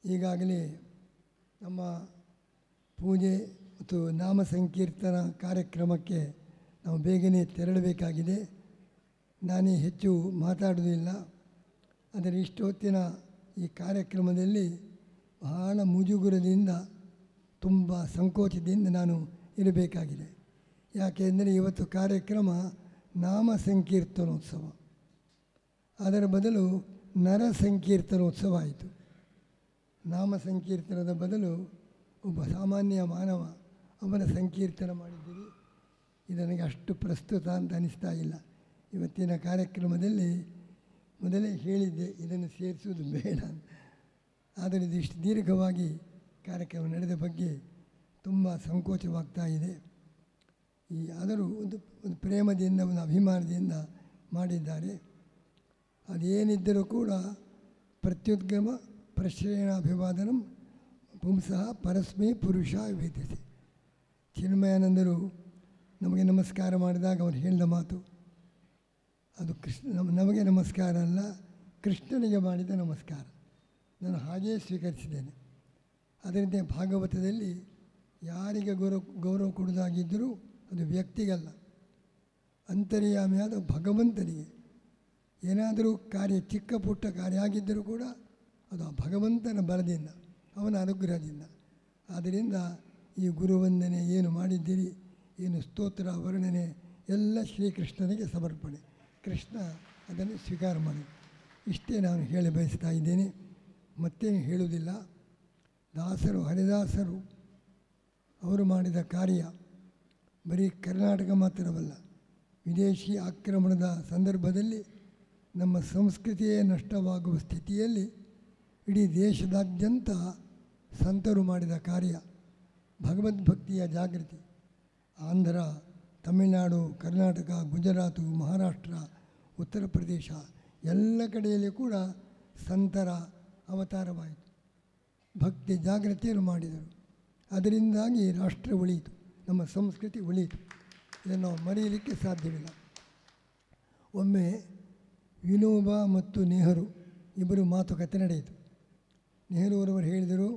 ಈಗಾಗಲೇ ನಮ್ಮ ಪೂಜೆ ಮತ್ತು ನಾಮ ಸಂಕೀರ್ತನ ಕಾರ್ಯಕ್ರಮಕ್ಕೆ ನಾವು ಬೇಗನೆ ತೆರಳಬೇಕಾಗಿದೆ. ನಾನೇ ಹೆಚ್ಚು ಮಾತಾಡುವುದಿಲ್ಲ. ಆದರೆ ಇಷ್ಟೊತ್ತಿನ ಈ ಕಾರ್ಯಕ್ರಮದಲ್ಲಿ ಬಹಳ ಮುಜುಗುರದಿಂದ, ತುಂಬ ಸಂಕೋಚದಿಂದ ನಾನು ಇರಬೇಕಾಗಿದೆ. ಯಾಕೆಂದರೆ ಇವತ್ತು ಕಾರ್ಯಕ್ರಮ ನಾಮ ಸಂಕೀರ್ತನೋತ್ಸವ, ಅದರ ಬದಲು ನರ ಸಂಕೀರ್ತನೋತ್ಸವ ಆಯಿತು. ನಾಮ ಸಂಕೀರ್ತನದ ಬದಲು ಒಬ್ಬ ಸಾಮಾನ್ಯ ಮಾನವ ಅವನ ಸಂಕೀರ್ತನ ಮಾಡಿದ್ದೀರಿ. ಇದು ನನಗೆ ಅಷ್ಟು ಪ್ರಸ್ತುತ ಅಂತ ಅನಿಸ್ತಾ ಇಲ್ಲ. ಇವತ್ತಿನ ಕಾರ್ಯಕ್ರಮದಲ್ಲಿ ಮೊದಲೇ ಹೇಳಿದ್ದೆ ಇದನ್ನು ಸೇರಿಸುವುದು ಬೇಡ ಅಂತ. ಆದರೆ ಇದಿಷ್ಟು ದೀರ್ಘವಾಗಿ ಕಾರ್ಯಕ್ರಮ ನಡೆದ ಬಗ್ಗೆ ತುಂಬ ಸಂಕೋಚವಾಗ್ತಾ ಇದೆ. ಆದರೂ ಒಂದು ಪ್ರೇಮದಿಂದ, ಒಂದು ಅಭಿಮಾನದಿಂದ ಮಾಡಿದ್ದಾರೆ. ಅದೇನಿದ್ದರೂ ಕೂಡ ಪ್ರತ್ಯುದ್ಗಮ ಪ್ರಶ್ರಯಣಾಭಿವಾದನಂ ಪುಂಸಃ ಪರಸ್ಮೈ ಪುರುಷ ವೇದಿಸಿ. ಚಿನ್ಮಯಾನಂದರು ನಮಗೆ ನಮಸ್ಕಾರ ಮಾಡಿದಾಗ ಅವರು ಹೇಳಿದ ಮಾತು ಅದು ನಮಗೆ ನಮಸ್ಕಾರ ಅಲ್ಲ, ಕೃಷ್ಣನಿಗೆ ಮಾಡಿದ ನಮಸ್ಕಾರ. ನಾನು ಹಾಗೇ ಸ್ವೀಕರಿಸಿದ್ದೇನೆ. ಅದರಿಂದ ಭಾಗವತದಲ್ಲಿ ಯಾರಿಗೆ ಗೌರವ ಕೊಡುವುದಾಗಿದ್ದರೂ ಅದು ವ್ಯಕ್ತಿಗಲ್ಲ, ಅಂತರ್ಯಾಮಿಯಾದ ಭಗವಂತನಿಗೆ. ಏನಾದರೂ ಕಾರ್ಯ ಚಿಕ್ಕ ಪುಟ್ಟ ಕಾರ್ಯ ಆಗಿದ್ದರೂ ಕೂಡ ಅದು ಆ ಭಗವಂತನ ಬಲದಿಂದ, ಅವನ ಅನುಗ್ರಹದಿಂದ. ಆದ್ದರಿಂದ ಈ ಗುರುವಂದನೆ ಏನು ಮಾಡಿದ್ದೀರಿ, ಏನು ಸ್ತೋತ್ರ ವರ್ಣನೆ ಎಲ್ಲ ಶ್ರೀಕೃಷ್ಣನಿಗೆ ಸಮರ್ಪಣೆ. ಕೃಷ್ಣ ಅದನ್ನು ಸ್ವೀಕಾರ ಮಾಡಿ. ಇಷ್ಟೇ ನಾನು ಹೇಳಿ ಬಯಸ್ತಾ ಇದ್ದೇನೆ, ಮತ್ತೇನು ಹೇಳುವುದಿಲ್ಲ. ದಾಸರು, ಹರಿದಾಸರು ಅವರು ಮಾಡಿದ ಕಾರ್ಯ ಬರೀ ಕರ್ನಾಟಕ ಮಾತ್ರವಲ್ಲ, ವಿದೇಶಿ ಆಕ್ರಮಣದ ಸಂದರ್ಭದಲ್ಲಿ ನಮ್ಮ ಸಂಸ್ಕೃತಿಯೇ ನಷ್ಟವಾಗುವ ಸ್ಥಿತಿಯಲ್ಲಿ ಇಡೀ ದೇಶದಾದ್ಯಂತ ಸಂತರು ಮಾಡಿದ ಕಾರ್ಯ ಭಗವದ್ಭಕ್ತಿಯ ಜಾಗೃತಿ. ಆಂಧ್ರ, ತಮಿಳುನಾಡು, ಕರ್ನಾಟಕ, ಗುಜರಾತು, ಮಹಾರಾಷ್ಟ್ರ, ಉತ್ತರ ಪ್ರದೇಶ ಎಲ್ಲ ಕಡೆಯಲ್ಲಿ ಕೂಡ ಸಂತರ ಅವತಾರವಾಯಿತು. ಭಕ್ತಿ ಜಾಗೃತಿಯನ್ನು ಮಾಡಿದರು. ಅದರಿಂದಾಗಿ ರಾಷ್ಟ್ರ ಉಳಿಯಿತು, ನಮ್ಮ ಸಂಸ್ಕೃತಿ ಉಳಿಯಿತು. ಇದನ್ನು ನಾವು ಮರೆಯಲಿಕ್ಕೆ ಸಾಧ್ಯವಿಲ್ಲ. ಒಮ್ಮೆ ವಿನೋಬಾ ಮತ್ತು ನೆಹರು ಇಬ್ಬರು ಮಾತುಕತೆ ನಡೆಯಿತು. ನೆಹರೂರವರು ಹೇಳಿದರು,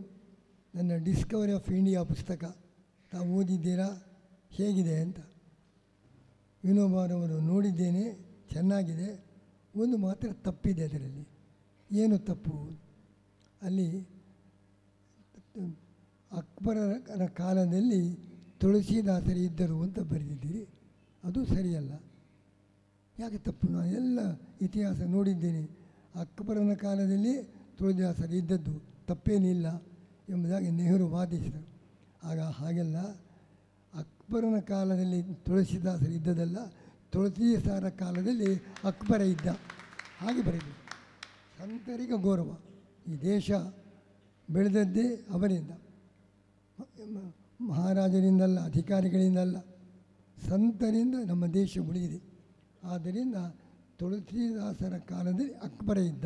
ನನ್ನ ಡಿಸ್ಕವರಿ ಆಫ್ ಇಂಡಿಯಾ ಪುಸ್ತಕ ತಾವು ಓದಿದ್ದೀರಾ, ಹೇಗಿದೆ ಅಂತ. ವಿನೋಬಾರವರು ನೋಡಿದ್ದೇನೆ, ಚೆನ್ನಾಗಿದೆ, ಒಂದು ಮಾತ್ರ ತಪ್ಪಿದೆ ಅದರಲ್ಲಿ. ಏನು ತಪ್ಪು? ಅಲ್ಲಿ ಅಕ್ಬರನ ಕಾಲದಲ್ಲಿ ತುಳಸಿದಾಸರು ಇದ್ದರು ಅಂತ ಬರೆದಿದ್ದೀರಿ, ಅದು ಸರಿಯಲ್ಲ. ಯಾಕೆ ತಪ್ಪು? ನಾನು ಎಲ್ಲ ಇತಿಹಾಸ ನೋಡಿದ್ದೇನೆ, ಅಕ್ಬರನ ಕಾಲದಲ್ಲಿ ತುಳಸಿದಾಸರು ಇದ್ದದ್ದು ತಪ್ಪೇನಿಲ್ಲ ಎಂಬುದಾಗಿ ನೆಹರು ವಾದಿಸಿದರು. ಆಗ ಹಾಗೆಲ್ಲ, ಅಕ್ಬರನ ಕಾಲದಲ್ಲಿ ತುಳಸಿದಾಸರು ಇದ್ದದಲ್ಲ, ತುಳಸಿದಾಸರ ಕಾಲದಲ್ಲಿ ಅಕ್ಬರ ಇದ್ದ, ಹಾಗೆ ಬರೆದರು. ಸಂತರಿಗೆ ಗೌರವ. ಈ ದೇಶ ಬೆಳೆದದ್ದೇ ಅವರಿಂದ, ಮಹಾರಾಜರಿಂದಲ್ಲ, ಅಧಿಕಾರಿಗಳಿಂದಲ್ಲ, ಸಂತರಿಂದ ನಮ್ಮ ದೇಶ ಉಳಿದಿದೆ. ಆದ್ದರಿಂದ ತುಳಸಿದಾಸರ ಕಾಲದಲ್ಲಿ ಅಕ್ಬರ ಇದ್ದ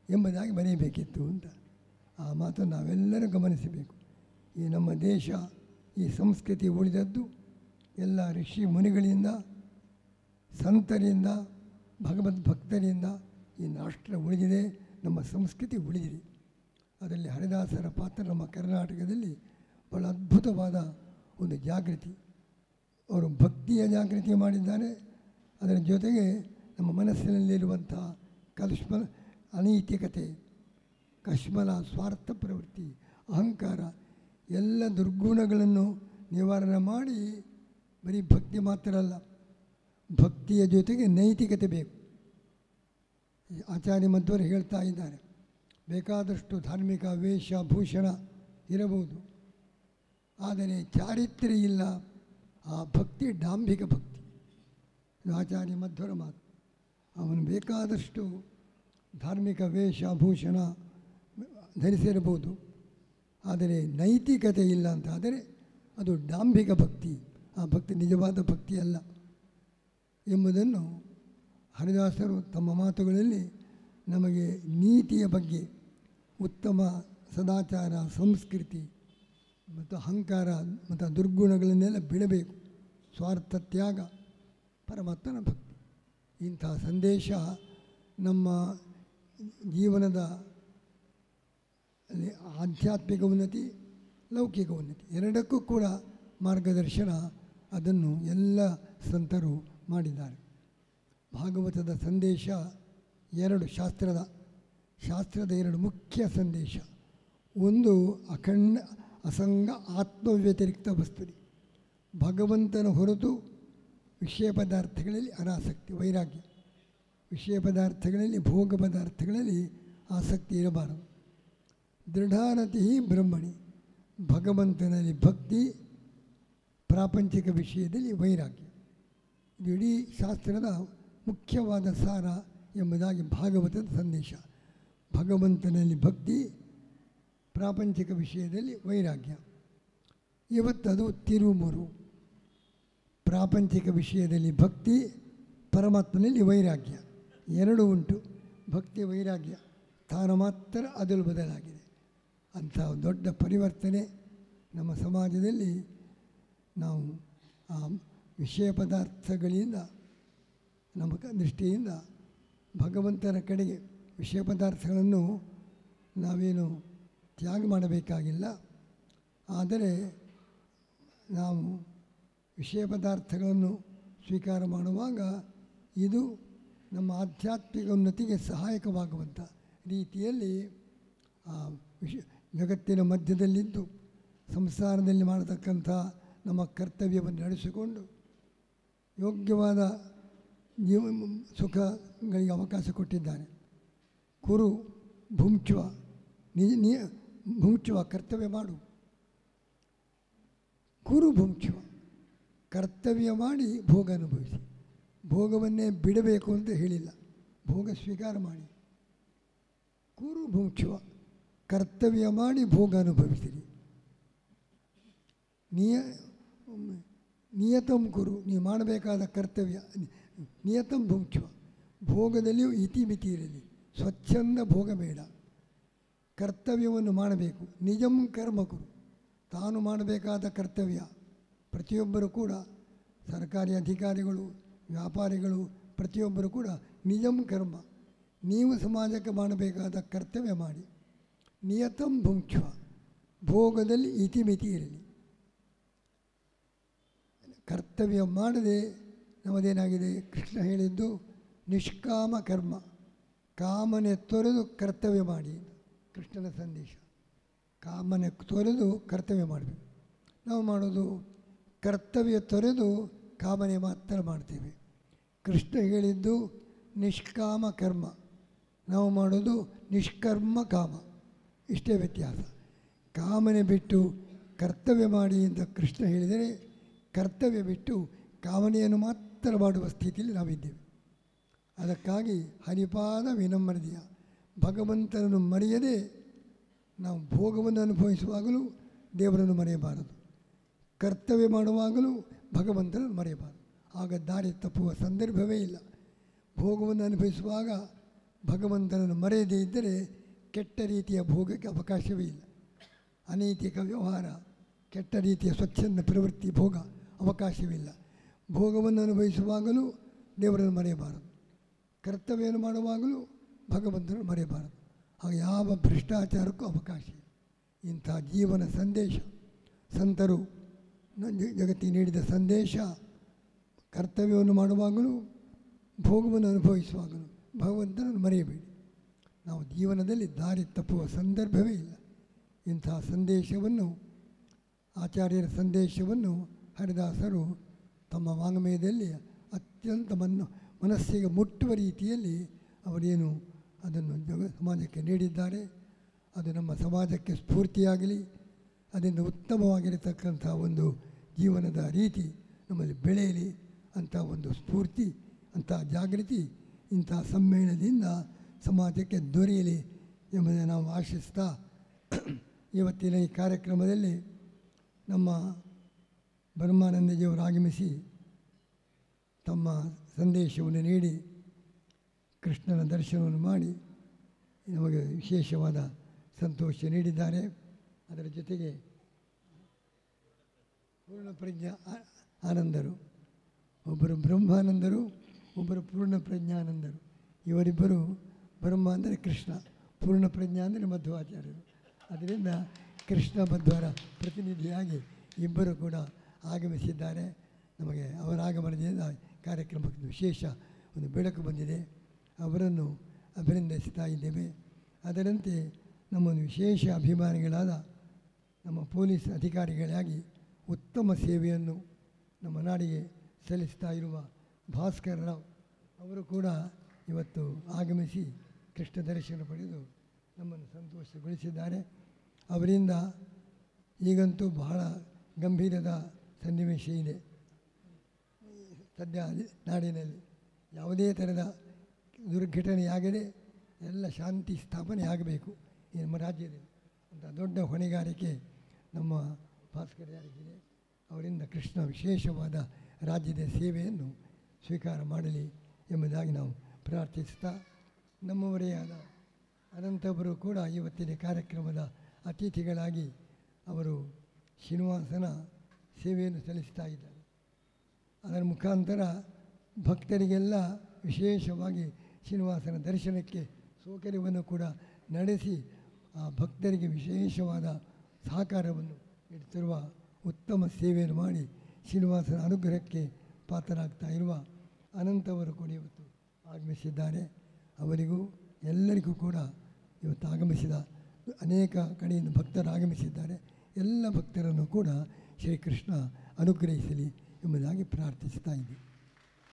ಎಂಬುದಾಗಿ ಬರೆಯಬೇಕಿತ್ತು ಅಂತ. ಆ ಮಾತನ್ನು ನಾವೆಲ್ಲರೂ ಗಮನಿಸಬೇಕು. ಈ ನಮ್ಮ ದೇಶ, ಈ ಸಂಸ್ಕೃತಿ ಉಳಿದದ್ದು ಎಲ್ಲ ಋಷಿ ಮುನಿಗಳಿಂದ, ಸಂತರಿಂದ, ಭಗವದ್ಭಕ್ತರಿಂದ ಈ ರಾಷ್ಟ್ರ ಉಳಿದಿದೆ, ನಮ್ಮ ಸಂಸ್ಕೃತಿ ಉಳಿದಿದೆ. ಅದರಲ್ಲಿ ಹರಿದಾಸರ ಪಾತ್ರ ನಮ್ಮ ಕರ್ನಾಟಕದಲ್ಲಿ ಭಾಳ ಅದ್ಭುತವಾದ ಒಂದು ಜಾಗೃತಿ. ಅವರು ಭಕ್ತಿಯ ಜಾಗೃತಿ ಮಾಡಿದ್ದಾರೆ. ಅದರ ಜೊತೆಗೆ ನಮ್ಮ ಮನಸ್ಸಿನಲ್ಲಿರುವಂಥ ಅನೈತಿಕತೆ, ಕಶ್ಮಲ, ಸ್ವಾರ್ಥ ಪ್ರವೃತ್ತಿ, ಅಹಂಕಾರ ಎಲ್ಲ ದುರ್ಗುಣಗಳನ್ನು ನಿವಾರಣೆ ಮಾಡಿ ಬರೀ ಭಕ್ತಿ ಮಾತ್ರ ಅಲ್ಲ, ಭಕ್ತಿಯ ಜೊತೆಗೆ ನೈತಿಕತೆ ಬೇಕು. ಆಚಾರ್ಯ ಮಧ್ವರು ಹೇಳ್ತಾ ಇದ್ದಾರೆ, ಬೇಕಾದಷ್ಟು ಧಾರ್ಮಿಕ ವೇಷಭೂಷಣ ಇರಬಹುದು, ಆದರೆ ಚಾರಿತ್ರ್ಯ ಇಲ್ಲ. ಆ ಭಕ್ತಿ ಡಾಂಭಿಕ ಭಕ್ತಿ. ಇದು ಆಚಾರ್ಯ ಮಧ್ವರ ಮಾತು. ಅವನು ಬೇಕಾದಷ್ಟು ಧಾರ್ಮಿಕ ವೇಷಭೂಷಣ ಧರಿಸಿರಬಹುದು, ಆದರೆ ನೈತಿಕತೆ ಇಲ್ಲ ಅಂತ ಆದರೆ ಅದು ಡಾಂಭಿಕ ಭಕ್ತಿ. ಆ ಭಕ್ತಿ ನಿಜವಾದ ಭಕ್ತಿ ಅಲ್ಲ ಎಂಬುದನ್ನು ಹರಿದಾಸರು ತಮ್ಮ ಮಾತುಗಳಲ್ಲಿ ನಮಗೆ ನೀತಿಯ ಬಗ್ಗೆ, ಉತ್ತಮ ಸದಾಚಾರ, ಸಂಸ್ಕೃತಿ ಮತ್ತು ಅಹಂಕಾರ ಮತ್ತು ದುರ್ಗುಣಗಳನ್ನೆಲ್ಲ ಬಿಡಬೇಕು, ಸ್ವಾರ್ಥ ತ್ಯಾಗ, ಪರಮಾತ್ಮನ ಭಕ್ತಿ. ಇಂಥ ಸಂದೇಶ ನಮ್ಮ ಜೀವನದ ಅಲ್ಲಿ ಆಧ್ಯಾತ್ಮಿಕ ಉನ್ನತಿ, ಲೌಕಿಕ ಉನ್ನತಿ ಎರಡಕ್ಕೂ ಕೂಡ ಮಾರ್ಗದರ್ಶನ ಅದನ್ನು ಎಲ್ಲ ಸಂತರು ಮಾಡಿದ್ದಾರೆ. ಭಾಗವತದ ಸಂದೇಶ ಎರಡು, ಶಾಸ್ತ್ರದ ಎರಡು ಮುಖ್ಯ ಸಂದೇಶ. ಒಂದು ಅಖಂಡ ಅಸಂಗ ಆತ್ಮವ್ಯತಿರಿಕ್ತ ವಸ್ತುನಿ, ಭಗವಂತನ ಹೊರತು ವಿಷಯ ಪದಾರ್ಥಗಳಲ್ಲಿ ಅನಾಸಕ್ತಿ, ವೈರಾಗ್ಯ. ವಿಷಯ ಪದಾರ್ಥಗಳಲ್ಲಿ, ಭೋಗ ಪದಾರ್ಥಗಳಲ್ಲಿ ಆಸಕ್ತಿ ಇರಬಾರದು. ದೃಢಾರತಿ ಬ್ರಹ್ಮಣಿ, ಭಗವಂತನಲ್ಲಿ ಭಕ್ತಿ, ಪ್ರಾಪಂಚಿಕ ವಿಷಯದಲ್ಲಿ ವೈರಾಗ್ಯ. ಇದು ಇಡೀ ಶಾಸ್ತ್ರದ ಮುಖ್ಯವಾದ ಸಾರ ಎಂಬುದಾಗಿ ಭಾಗವತದ ಸಂದೇಶ. ಭಗವಂತನಲ್ಲಿ ಭಕ್ತಿ, ಪ್ರಾಪಂಚಿಕ ವಿಷಯದಲ್ಲಿ ವೈರಾಗ್ಯ. ಇವತ್ತದು ತಿರುಮುರು. ಪ್ರಾಪಂಚಿಕ ವಿಷಯದಲ್ಲಿ ಭಕ್ತಿ, ಪರಮಾತ್ಮನಲ್ಲಿ ವೈರಾಗ್ಯ ಎರಡೂ ಉಂಟು. ಭಕ್ತಿ ವೈರಾಗ್ಯ ತಾನು ಮಾತ್ರ ಅದಲು ಬದಲಾಗಿದೆ. ಅಂಥ ದೊಡ್ಡ ಪರಿವರ್ತನೆ ನಮ್ಮ ಸಮಾಜದಲ್ಲಿ. ನಾವು ಆ ವಿಷಯ ಪದಾರ್ಥಗಳಿಂದ ನಮ್ಮ ದೃಷ್ಟಿಯಿಂದ ಭಗವಂತನ ಕಡೆಗೆ ವಿಷಯ ಪದಾರ್ಥಗಳನ್ನು ನಾವೇನು ತ್ಯಾಗ ಮಾಡಬೇಕಾಗಿಲ್ಲ. ಆದರೆ ನಾವು ವಿಷಯ ಪದಾರ್ಥಗಳನ್ನು ಸ್ವೀಕಾರ ಮಾಡುವಾಗ ಇದು ನಮ್ಮ ಆಧ್ಯಾತ್ಮಿಕ ಉನ್ನತಿಗೆ ಸಹಾಯಕವಾಗುವಂಥ ರೀತಿಯಲ್ಲಿ ಆ ಜಗತ್ತಿನ ಮಧ್ಯದಲ್ಲಿದ್ದು ಸಂಸಾರದಲ್ಲಿ ಮಾಡತಕ್ಕಂಥ ನಮ್ಮ ಕರ್ತವ್ಯವನ್ನು ನಡೆಸಿಕೊಂಡು ಯೋಗ್ಯವಾದ ಸುಖಗಳಿಗೆ ಅವಕಾಶ ಕೊಟ್ಟಿದ್ದಾನೆ. ಕುರು ಭುಂಚುವ, ಭುಂಚುವ ಕರ್ತವ್ಯ ಮಾಡು. ಕುರು ಭುಂಚುವ, ಕರ್ತವ್ಯ ಮಾಡಿ ಭೋಗ ಅನುಭವಿಸಿ. ಭೋಗವನ್ನೇ ಬಿಡಬೇಕು ಅಂತ ಹೇಳಿಲ್ಲ, ಭೋಗ ಸ್ವೀಕಾರ ಮಾಡಿ. ಕುರು ಭುಂಚುವ, ಕರ್ತವ್ಯ ಮಾಡಿ ಭೋಗ ಅನುಭವಿಸಿರಿ. ನಿಯತಂ ಕುರು, ನೀವು ಮಾಡಬೇಕಾದ ಕರ್ತವ್ಯ. ನಿಯತಂ ಭುಂಚುವ, ಭೋಗದಲ್ಲಿಯೂ ಇತಿಮಿತಿ ಇರಲಿ, ಸ್ವಚ್ಛಂದ ಭೋಗ ಬೇಡ. ಕರ್ತವ್ಯವನ್ನು ಮಾಡಬೇಕು. ನಿಜಂ ಕರ್ಮ ಕುರು, ತಾನು ಮಾಡಬೇಕಾದ ಕರ್ತವ್ಯ. ಪ್ರತಿಯೊಬ್ಬರು ಕೂಡ, ಸರ್ಕಾರಿ ಅಧಿಕಾರಿಗಳು, ವ್ಯಾಪಾರಿಗಳು, ಪ್ರತಿಯೊಬ್ಬರು ಕೂಡ ನಿಜಂ ಕರ್ಮ, ನೀವು ಸಮಾಜಕ್ಕೆ ಮಾಡಬೇಕಾದ ಕರ್ತವ್ಯ ಮಾಡಿ. ನಿಯತಂ ಭುಂಚುವ, ಭೋಗದಲ್ಲಿ ಇತಿಮಿತಿ ಇರಲಿ. ಕರ್ತವ್ಯ ಮಾಡದೆ ನಮ್ಮದೇನಾಗಿದೆ, ಕೃಷ್ಣ ಹೇಳಿದ್ದು ನಿಷ್ಕಾಮ ಕರ್ಮ, ಕಾಮನೆ ತೊರೆದು ಕರ್ತವ್ಯ ಮಾಡಿ. ಕೃಷ್ಣನ ಸಂದೇಶ, ಕಾಮನೆ ತೊರೆದು ಕರ್ತವ್ಯ ಮಾಡಬೇಕು. ನಾವು ಮಾಡೋದು ಕರ್ತವ್ಯ ತೊರೆದು ಕಾಮನೆ ಮಾತ್ರ ಮಾಡ್ತೇವೆ. ಕೃಷ್ಣ ಹೇಳಿದ್ದು ನಿಷ್ಕಾಮ ಕರ್ಮ, ನಾವು ಮಾಡೋದು ನಿಷ್ಕರ್ಮ ಕಾಮ. ಇಷ್ಟೇ ವ್ಯತ್ಯಾಸ. ಕಾಮನೆ ಬಿಟ್ಟು ಕರ್ತವ್ಯ ಮಾಡಿ ಅಂತ ಕೃಷ್ಣ ಹೇಳಿದರೆ, ಕರ್ತವ್ಯ ಬಿಟ್ಟು ಕಾಮನೆಯನ್ನು ಮಾತ್ರ ಮಾಡುವ ಸ್ಥಿತಿಯಲ್ಲಿ ನಾವಿದ್ದೇವೆ. ಅದಕ್ಕಾಗಿ ಹರಿಪಾದ ವಿನಮ್ರತೆಯ, ಭಗವಂತನನ್ನು ಮರೆಯದೆ ನಾವು ಭೋಗವನ್ನು ಅನುಭವಿಸುವಾಗಲೂ ದೇವರನ್ನು ಮರೆಯಬಾರದು, ಕರ್ತವ್ಯ ಮಾಡುವಾಗಲೂ ಭಗವಂತನನ್ನು ಮರೆಯಬಾರದು. ಆಗ ದಾರಿ ತಪ್ಪುವ ಸಂದರ್ಭವೇ ಇಲ್ಲ. ಭೋಗವನ್ನು ಅನುಭವಿಸುವಾಗ ಭಗವಂತನನ್ನು ಮರೆಯದೇ ಇದ್ದರೆ ಕೆಟ್ಟ ರೀತಿಯ ಭೋಗಕ್ಕೆ ಅವಕಾಶವೇ ಇಲ್ಲ. ಅನೈತಿಕ ವ್ಯವಹಾರ, ಕೆಟ್ಟ ರೀತಿಯ ಸ್ವಚ್ಛಂದ ಪ್ರವೃತ್ತಿ, ಭೋಗ ಅವಕಾಶವಿಲ್ಲ. ಭೋಗವನ್ನು ಅನುಭವಿಸುವಾಗಲೂ ದೇವರನ್ನು ಮರೆಯಬಾರದು, ಕರ್ತವ್ಯವನ್ನು ಮಾಡುವಾಗಲೂ ಭಗವಂತನನ್ನು ಮರೆಯಬಾರದು. ಆಗ ಯಾವ ಭ್ರಷ್ಟಾಚಾರಕ್ಕೂ ಅವಕಾಶ ಇಲ್ಲ. ಇಂಥ ಜೀವನ ಸಂದೇಶ ಸಂತರು ಜಗತ್ತಿಗೆ ನೀಡಿದ ಸಂದೇಶ. ಕರ್ತವ್ಯವನ್ನು ಮಾಡುವಾಗಲೂ ಭೋಗವನ್ನು ಅನುಭವಿಸುವಾಗಲೂ ಭಗವಂತನನ್ನು ಮರೆಯಬೇಡಿ. ನಾವು ಜೀವನದಲ್ಲಿ ದಾರಿ ತಪ್ಪುವ ಸಂದರ್ಭವೇ ಇಲ್ಲ. ಇಂತಹ ಸಂದೇಶವನ್ನು, ಆಚಾರ್ಯರ ಸಂದೇಶವನ್ನು ಹರಿದಾಸರು ತಮ್ಮ ವಾಂಗ್ಮಯದಲ್ಲಿ ಅತ್ಯಂತ ಮನಸ್ಸಿಗೆ ಮುಟ್ಟುವ ರೀತಿಯಲ್ಲಿ ಅವರೇನು ಅದನ್ನು ಸಮಾಜಕ್ಕೆ ನೀಡಿದ್ದಾರೆ. ಅದು ನಮ್ಮ ಸಮಾಜಕ್ಕೆ ಸ್ಫೂರ್ತಿಯಾಗಲಿ, ಅದರಿಂದ ಉತ್ತಮವಾಗಿರತಕ್ಕಂಥ ಒಂದು ಜೀವನದ ರೀತಿ ನಮ್ಮಲ್ಲಿ ಬೆಳೆಯಲಿ ಅಂಥ ಒಂದು ಸ್ಫೂರ್ತಿ, ಅಂಥ ಜಾಗೃತಿ ಇಂಥ ಸಮ್ಮೇಳನದಿಂದ ಸಮಾಜಕ್ಕೆ ದೊರೆಯಲಿ ಎಂಬುದನ್ನು ನಾವು ಆಶಿಸ್ತಾ, ಇವತ್ತಿನ ಈ ಕಾರ್ಯಕ್ರಮದಲ್ಲಿ ನಮ್ಮ ಬ್ರಹ್ಮಾನಂದಜಿಯವರು ಆಗಮಿಸಿ ತಮ್ಮ ಸಂದೇಶವನ್ನು ನೀಡಿ ಕೃಷ್ಣನ ದರ್ಶನವನ್ನು ಮಾಡಿ ನಮಗೆ ವಿಶೇಷವಾದ ಸಂತೋಷ ನೀಡಿದ್ದಾರೆ. ಅದರ ಜೊತೆಗೆ ಪೂರ್ಣಪ್ರಜ್ಞಾ ಆನಂದರು, ಒಬ್ಬರು ಬ್ರಹ್ಮಾನಂದರು, ಒಬ್ಬರು ಪೂರ್ಣಪ್ರಜ್ಞಾನಂದರು. ಇವರಿಬ್ಬರು, ಬ್ರಹ್ಮ ಅಂದರೆ ಕೃಷ್ಣ, ಪೂರ್ಣಪ್ರಜ್ಞಾ ಅಂದರೆ ಮಧ್ವಾಚಾರ್ಯರು. ಅದರಿಂದ ಕೃಷ್ಣ ಮಧ್ವರ ಪ್ರತಿನಿಧಿಯಾಗಿ ಇಬ್ಬರು ಕೂಡ ಆಗಮಿಸಿದ್ದಾರೆ. ನಮಗೆ ಅವರ ಆಗಮನದಿಂದ ಕಾರ್ಯಕ್ರಮಕ್ಕೆ ವಿಶೇಷ ಒಂದು ಬೆಳಕು ಬಂದಿದೆ. ಅವರನ್ನು ಅಭಿನಂದಿಸ್ತಾ ಇದ್ದೇವೆ. ಅದರಂತೆ ನಮ್ಮೊಂದು ವಿಶೇಷ ಅಭಿಮಾನಿಗಳಾದ ನಮ್ಮ ಪೊಲೀಸ್ ಅಧಿಕಾರಿಗಳಾಗಿ ಉತ್ತಮ ಸೇವೆಯನ್ನು ನಮ್ಮ ನಾಡಿಗೆ ಸಲ್ಲಿಸ್ತಾ ಇರುವ ಭಾಸ್ಕರ್ ರಾವ್ ಅವರು ಕೂಡ ಇವತ್ತು ಆಗಮಿಸಿ ಕೃಷ್ಣ ದರ್ಶನ ಪಡೆದು ನಮ್ಮನ್ನು ಸಂತೋಷಗೊಳಿಸಿದ್ದಾರೆ. ಅವರಿಂದ ಈಗಂತೂ ಬಹಳ ಗಂಭೀರದ ಸನ್ನಿವೇಶ ಇದೆ. ಸದ್ಯ ನಾಡಿನಲ್ಲಿ ಯಾವುದೇ ಥರದ ದುರ್ಘಟನೆಯಾಗದೆ ಎಲ್ಲ ಶಾಂತಿ ಸ್ಥಾಪನೆ ಆಗಬೇಕು ಈ ನಮ್ಮ ರಾಜ್ಯದಲ್ಲಿ ಅಂತ ದೊಡ್ಡ ಹೊಣೆಗಾರಿಕೆ ನಮ್ಮ ಭಾಸ್ಕರ್ ಯಾರಿಗಿದೆ. ಅವರಿಂದ ಕೃಷ್ಣ ವಿಶೇಷವಾದ ರಾಜ್ಯದ ಸೇವೆಯನ್ನು ಸ್ವೀಕಾರ ಮಾಡಲಿ ಎಂಬುದಾಗಿ ನಾವು ಪ್ರಾರ್ಥಿಸ್ತಾ, ನಮ್ಮವರೇ ಆದ ಅನಂತವರು ಕೂಡ ಇವತ್ತಿನ ಕಾರ್ಯಕ್ರಮದ ಅತಿಥಿಗಳಾಗಿ ಅವರು ಶ್ರೀನಿವಾಸನ ಸೇವೆಯನ್ನು ಸಲ್ಲಿಸ್ತಾ ಇದ್ದಾರೆ. ಅದರ ಮುಖಾಂತರ ಭಕ್ತರಿಗೆಲ್ಲ ವಿಶೇಷವಾಗಿ ಶ್ರೀನಿವಾಸನ ದರ್ಶನಕ್ಕೆ ಸೌಕರ್ಯವನ್ನು ಕೂಡ ನಡೆಸಿ ಆ ಭಕ್ತರಿಗೆ ವಿಶೇಷವಾದ ಸಹಕಾರವನ್ನು ನೀಡುತ್ತಿರುವ ಉತ್ತಮ ಸೇವೆಯನ್ನು ಮಾಡಿ ಶ್ರೀನಿವಾಸನ ಅನುಗ್ರಹಕ್ಕೆ ಪಾತ್ರರಾಗ್ತಾ ಇರುವ ಅನಂತವರು ಕೂಡ ಇವತ್ತು ಆಗಮಿಸಿದ್ದಾರೆ. ಅವರಿಗೂ ಎಲ್ಲರಿಗೂ ಕೂಡ ಇವತ್ತು ಆಗಮಿಸಿದ ಅನೇಕ ಕಡೆಯಿಂದ ಭಕ್ತರು ಆಗಮಿಸಿದ್ದಾರೆ. ಎಲ್ಲ ಭಕ್ತರನ್ನು ಕೂಡ ಶ್ರೀಕೃಷ್ಣ ಅನುಗ್ರಹಿಸಲಿ ಎಂಬುದಾಗಿ ಪ್ರಾರ್ಥಿಸ್ತಾ ಇದ್ದೀವಿ.